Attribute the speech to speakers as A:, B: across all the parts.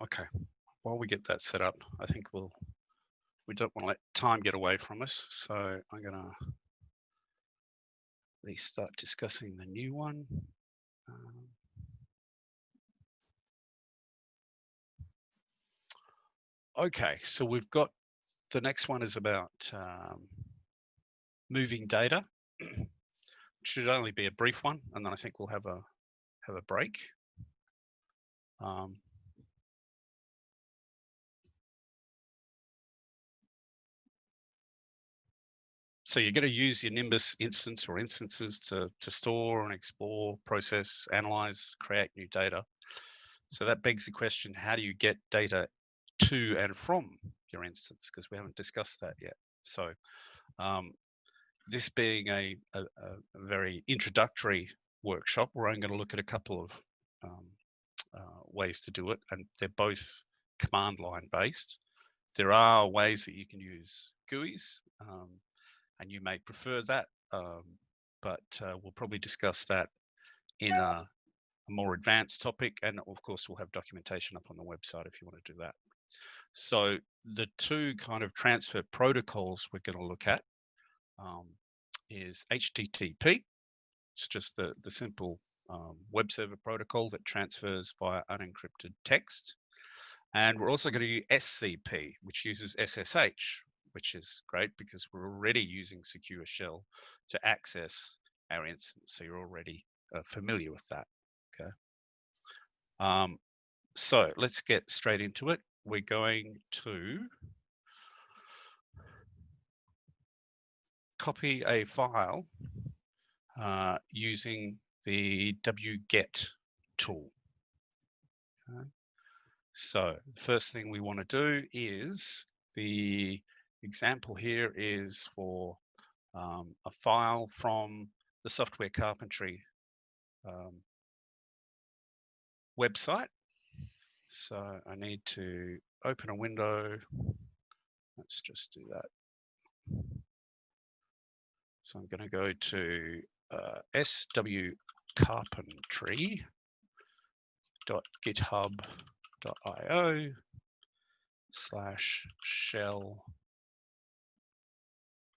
A: Okay, while we get that set up, I think we don't want to let time get away from us. So I'm going to at least start discussing the new one. Okay, so we've got the next one is about moving data. Should only be a brief one, and then I think we'll have a break. So you're going to use your Nimbus instance or instances to store and explore, process, analyze, create new data. So that begs the question, how do you get data to and from your instance? Because we haven't discussed that yet. So this being a very introductory workshop, we're only going to look at a couple of ways to do it, and they're both command line based. There are ways that you can use GUIs, and you may prefer that, but we'll probably discuss that in a more advanced topic, and of course we'll have documentation up on the website if you want to do that. So the two kind of transfer protocols we're going to look at is HTTP. It's just the simple web server protocol that transfers via unencrypted text. And we're also going to use SCP, which uses SSH, which is great because we're already using Secure Shell to access our instance. So you're already familiar with that. Okay. So let's get straight into it. We're going to copy a file using the Wget tool. Okay. So the first thing we want to do is, the example here is for a file from the Software Carpentry website. So I need to open a window. Let's just do that. So I'm going to go to swcarpentry.github.io/shell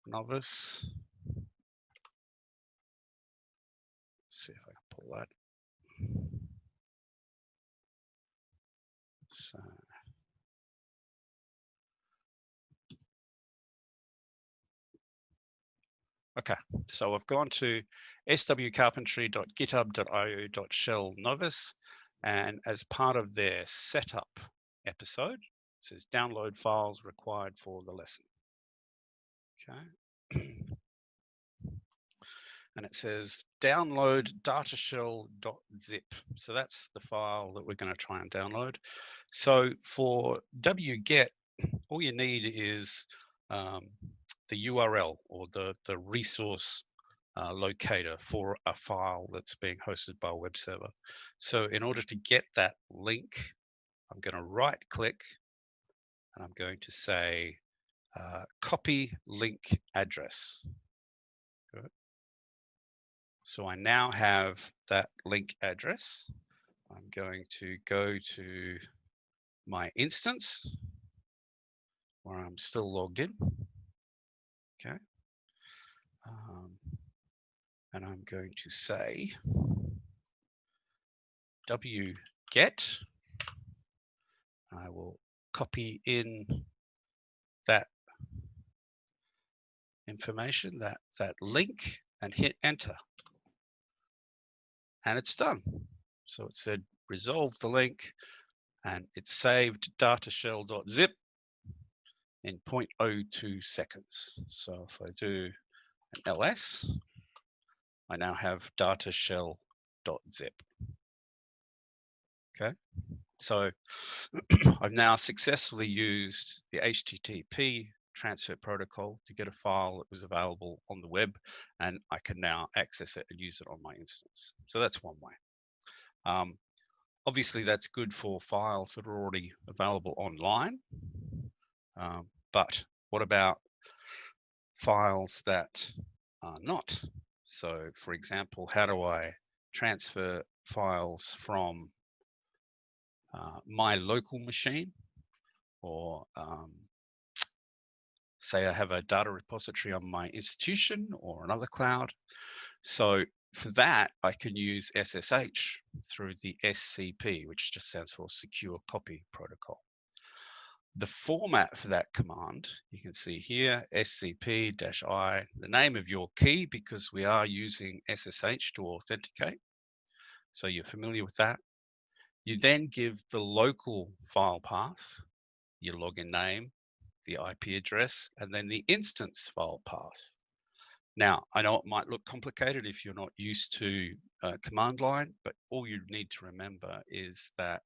A: novice. See if I can pull that. So okay, so I've gone to swcarpentry.github.io/shell novice, and as part of their setup episode, it says download files required for the lesson. Okay. And it says download datashell.zip. So that's the file that we're going to try and download. So for Wget, all you need is the URL or the resource locator for a file that's being hosted by a web server. So in order to get that link, I'm going to right click and I'm going to say copy link address. Good. So I now have that link address. I'm going to go to my instance where I'm still logged in. Okay. And I'm going to say Wget. I will copy in that information, that link, and hit enter. And it's done. So it said resolve the link, and it saved datashell.zip in 0.02 seconds. So if I do an ls, I now have datashell.zip. Okay, so I've now successfully used the HTTP transfer protocol to get a file that was available on the web, and I can now access it and use it on my instance. So that's one way. Obviously, that's good for files that are already available online. But what about files that are not? So for example, how do I transfer files from my local machine, or say I have a data repository on my institution or another cloud. So for that, I can use SSH through the SCP, which just stands for Secure Copy Protocol. The format for that command, you can see here, scp-i, the name of your key, because we are using SSH to authenticate. So you're familiar with that. You then give the local file path, your login name, the IP address, and then the instance file path. Now, I know it might look complicated if you're not used to command line, but all you need to remember is that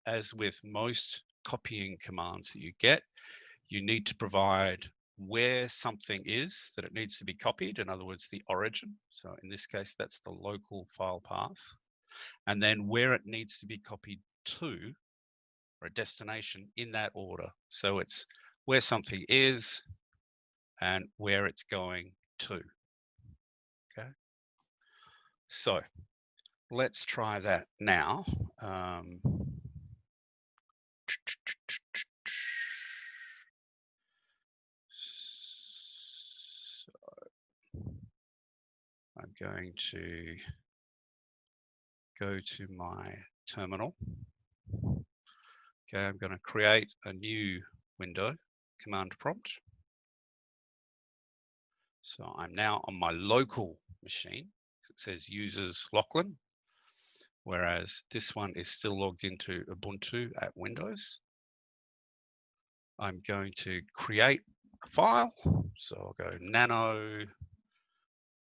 A: as with most copying commands that you get, you need to provide where something is that it needs to be copied, in other words, the origin. So in this case, that's the local file path. And then where it needs to be copied to, or a destination, in that order. So it's where something is and where it's going to. Okay. So let's try that now. So I'm going to go to my terminal. Okay, I'm going to create a new window, command prompt. So I'm now on my local machine. It says users Lachlan, whereas this one is still logged into Ubuntu at Windows. I'm going to create a file. So I'll go nano,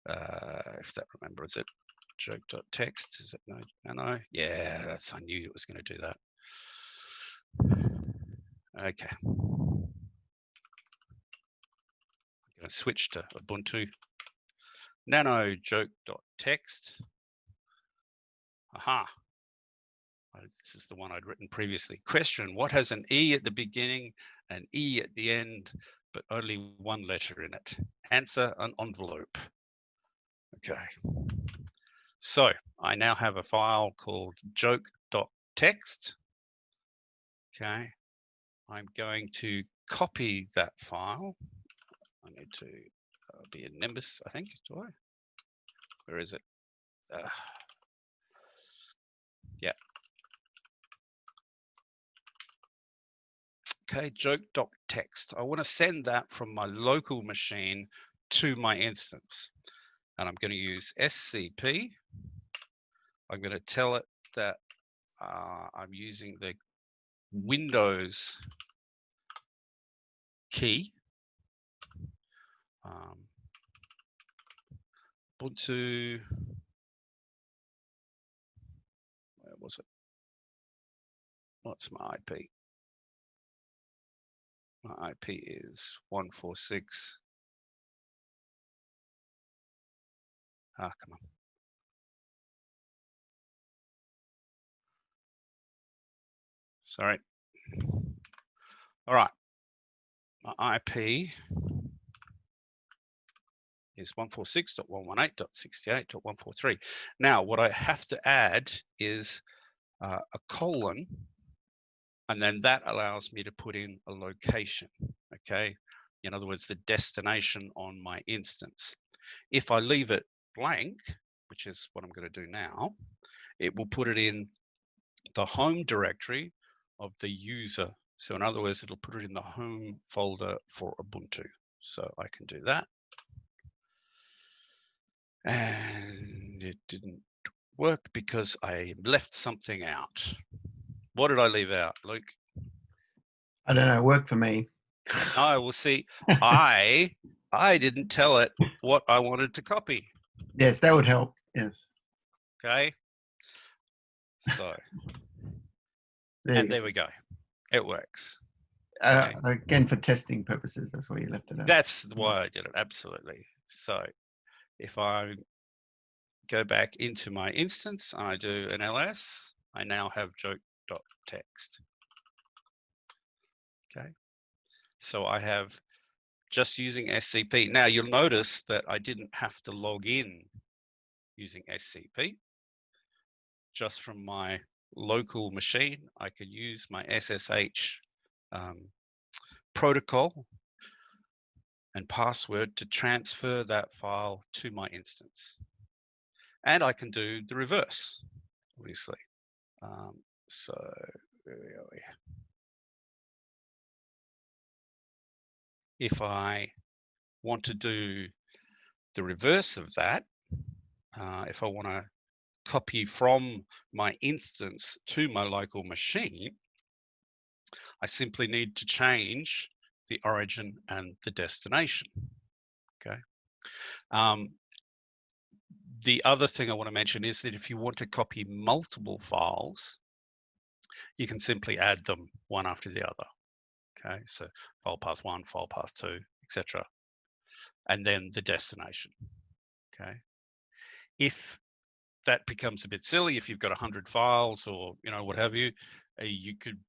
A: if that remembers it, joke.txt, is it nano? Yeah, I knew it was going to do that. Okay. I'm going to switch to Ubuntu. Nano joke.txt. Aha. This is the one I'd written previously. Question: what has an E at the beginning, an E at the end, but only one letter in it? Answer: an envelope. Okay. So I now have a file called joke.txt. Okay. I'm going to copy that file. I need to be in Nimbus, I think. Do I? Where is it? Yeah. Okay, joke.txt. I want to send that from my local machine to my instance. And I'm going to use SCP. I'm going to tell it that I'm using the Windows key. Ubuntu. Where was it? What's my IP? My IP is 146. Come on. Sorry. All right. My IP is 146.118.68.143. Now, what I have to add is a colon, and then that allows me to put in a location, okay? In other words, the destination on my instance. If I leave it blank, which is what I'm going to do now, it will put it in the home directory of the user. So in other words, it'll put it in the home folder for Ubuntu. So I can do that. And it didn't work because I left something out. What did I leave out, Luke?
B: I don't know, it worked for me.
A: No, we'll see. I didn't tell it what I wanted to copy.
B: Yes, that would help. Yes.
A: Okay. So, there we go. It works. Okay.
B: Again, for testing purposes, that's why you left it out.
A: That's why I did it. Absolutely. So if I go back into my instance and I do an ls, I now have joke.txt. Okay. So I have just using SCP. Now you'll notice that I didn't have to log in using SCP. Just from my local machine, I can use my SSH protocol and password to transfer that file to my instance. And I can do the reverse, obviously. So where are we? If I want to do the reverse of that, if I want to copy from my instance to my local machine, I simply need to change the origin and the destination. Okay. The other thing I want to mention is that if you want to copy multiple files, you can simply add them one after the other. Okay, so file path 1, file path 2, etc. And then the destination. Okay. If that becomes a bit silly, if you've got 100 files or what have you, you could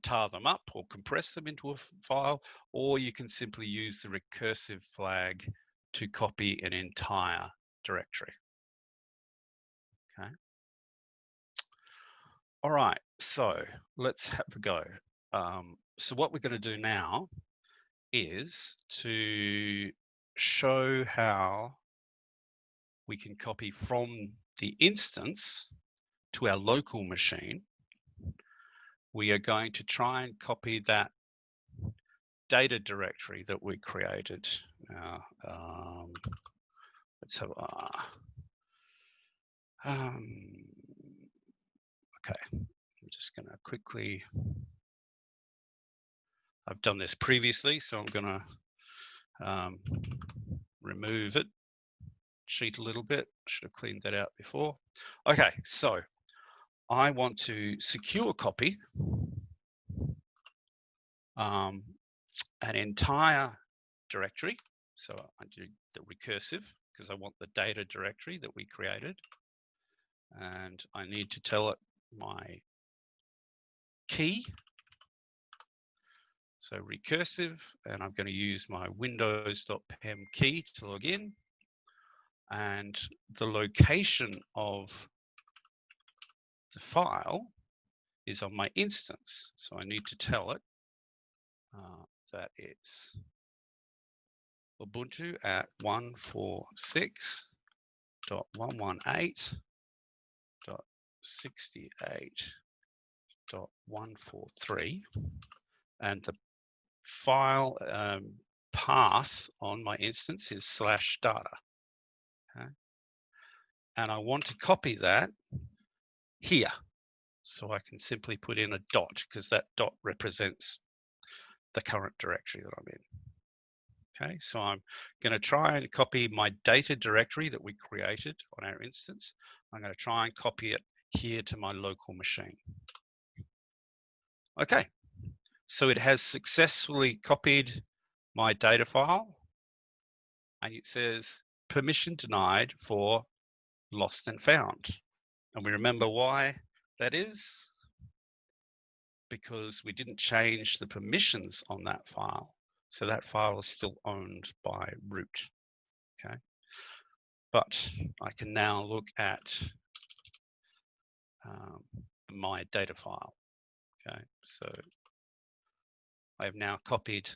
A: tar them up or compress them into a file, or you can simply use the recursive flag to copy an entire directory. Okay. All right, so let's have a go. So what we're going to do now is to show how we can copy from the instance to our local machine. We are going to try and copy that data directory that we created. Let's have okay, I'm just going to quickly, I've done this previously, so I'm going to remove it, cheat a little bit. Should have cleaned that out before. Okay, so I want to secure copy an entire directory. So I do the recursive because I want the data directory that we created. And I need to tell it my key. So recursive, and I'm going to use my windows.pem key to log in. And the location of the file is on my instance. So I need to tell it that it's Ubuntu at 146.118.68.143, and the file path on my instance is /data. Okay. And I want to copy that here. So I can simply put in a dot because that dot represents the current directory that I'm in. Okay, so I'm going to try and copy my data directory that we created on our instance. I'm going to try and copy it here to my local machine. Okay, so it has successfully copied my data file, and it says permission denied for lost and found. And we remember why that is, because we didn't change the permissions on that file. So that file is still owned by root. Okay. But I can now look at my data file. Okay, so I have now copied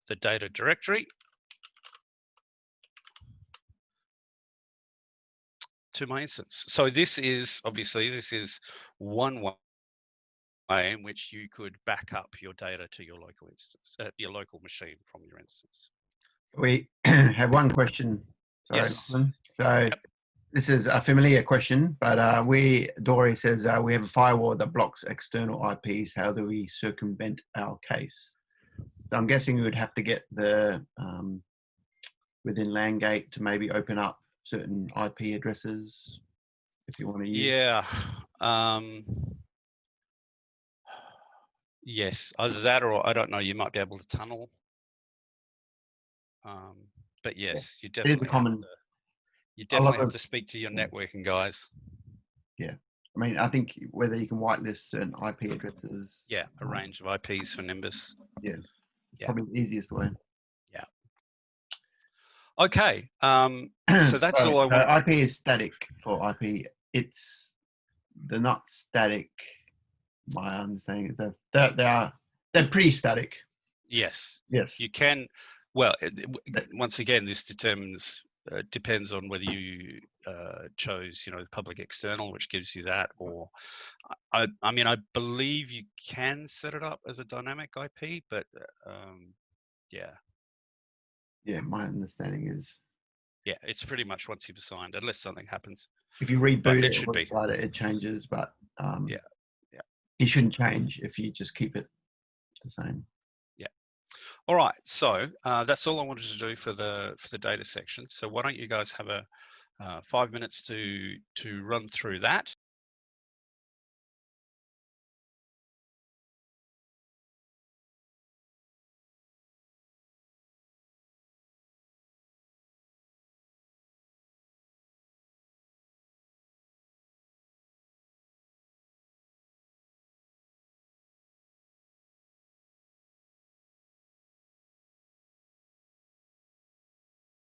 A: the data directory to my instance. So this is obviously, this is one way in which you could back up your data to your local instance, your local machine from your instance.
B: We have one question. Sorry,
A: Yes.
B: Lachlan. So this is a familiar question, but Dory says we have a firewall that blocks external IPs. How do we circumvent our case? So I'm guessing you would have to get the within LANgate to maybe open up certain IP addresses if you want to use.
A: Yeah. Yes, either that or I don't know, you might be able to tunnel. But yes, you definitely have to speak to your networking guys.
B: Yeah, I mean, I think whether you can whitelist certain IP addresses.
A: Yeah, a range of IPs for Nimbus.
B: Yeah, probably the easiest way.
A: Yeah. Okay, so that's all I want.
B: IP is static for IP. It's they're not static. My understanding is that they're pretty static.
A: Yes.
B: Yes.
A: You can. Well, once again, this depends on whether you chose, the public external, which gives you that, or I mean, I believe you can set it up as a dynamic IP, but yeah.
B: Yeah, my understanding is.
A: Yeah, it's pretty much once you've assigned, unless something happens.
B: If you
A: But
B: reboot
A: it
B: it
A: should
B: or
A: be.
B: slide it, it changes, but
A: Yeah.
B: it shouldn't change if you just keep it the same.
A: Yeah. All right. So that's all I wanted to do for the data section. So why don't you guys have a 5 minutes to run through that,